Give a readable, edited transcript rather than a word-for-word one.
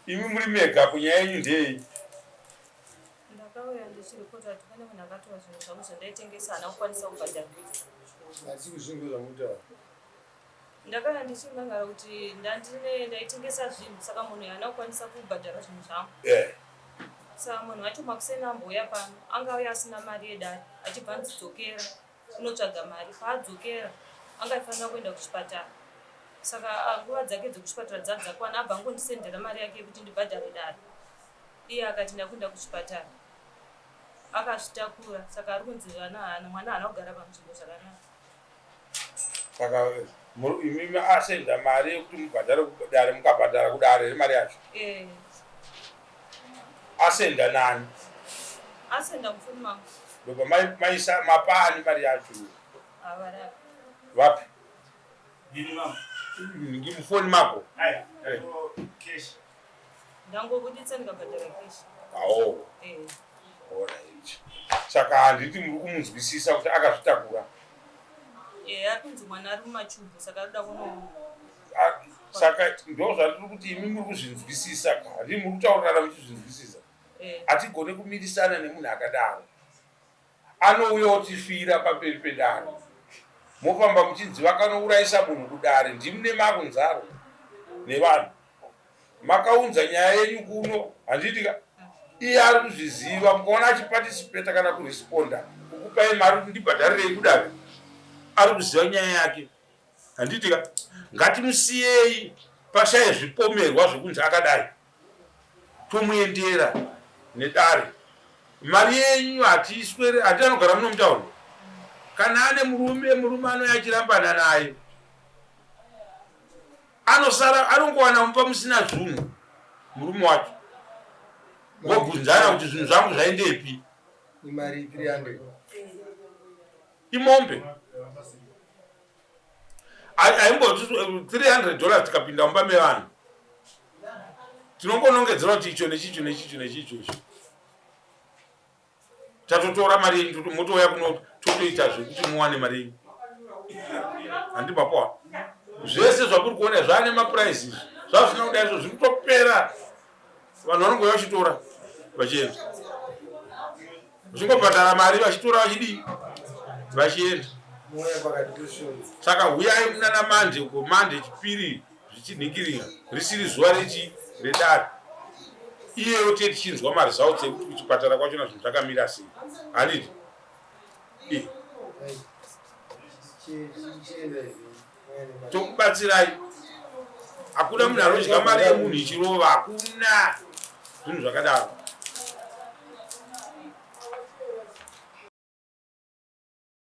imi muri mega kunyaya yenyu ndei? Ndakauya ndichiripota kuti pane munhu akatora zvinhu zvangu zvandaitengesa haana kukwanisa kubhadhara. Asi kuzvinhu zvamutaura. Ndakauya ndichingangara kuti ndaitengesa zvinhu saka munhu haana kukwanisa kubhadhara zvinhu zvangu. Saka munhu wacho makuseni amboya pano anga auya asina mari yedare achibva anzidzokera unotsvaga mari. Paadzokera anga aifanira kuenda kuchipatara. Saka nguva dzake dzekuchipatara dzadzakwana abva angondisendera mari yake kuti ndibhadhare dare. Iye akati ndakuenda kuchipatara. Akazvitakura saka ari kunzi mwana haana kugara panzvimbo zvakanaka. Saka imi asenda mari yekuti mubhadhare kudare mukabhadhara kudare mari yacho. Asenda nani? Asenda mufuni mangu. Ndoba maisa mapani mari yacho. Avarapa. Wapi? Ndini mama. Ngimufoni mako. Aya. Cash. Ndangobuditsa ndikabhadhara cash. Awo. Alright. Saka handiti muri kumunzwisisa kuti akazvitakura. Apinzi mwana ari mumachubhu saka arikuda kuno. Saka ndo zvatiri kuti imi muri kuzvinzwisisa kandi muri kutaurana muchizvinzwisisa. Hatigone kumirisana nemunhu akadaro. Anouya otifira paperi pedare. Mofamba muchinzi vakanourayisa munhu kudare ndimi nemakunzaro nevanhu. Makaunza nyaya yenyu kuno handiti iye ari kuzviziva mukaona achipatisipeta kana kuresponda kukupai mari kuti ndibhadharirei kudare. Ari kuziva nyaya yake. Handiti ngatimusiyei pashaya zvipomerwa zvekunzi akadai. Tomuendera nedare. Mari yenyu hatiswere hati anogara muno mutaundi. Kana ane murume anoyachirambana naye. Anosara anongowana mupa musina zvinhu murume wacho. Mobvunzana kuti zvinhu zvangu zvaendepi. Imari 300. Imombe. Aimboti $300 tikapinda mumba mevanhu. Tinongonongedzera kuti icho nechicho. Tatotora mari yenyu kuti motouya kuno totoita zvekuti muwane mari yenyu. Handipapoa. Zvese zvakuri kuona zvane mapuraizi. Zvazvina kudai izvo zviri kutopera. Vanhu vanongoya vachitora vachienda. Zvingobhadhara mari vachitora vachidii? Vachienda. Saka huyai munana mande uko mande chipiri zvichinhingirira risiri zuva redare. Iyewo tichinzwa maresults ekuti kuchipatara kwachona zvinhu zvakamira sei. Handiti? Tokubatsirai. Hakuna munhu anodya mari yemunhu ichirova. Hakuna zvinhu zvakadaro.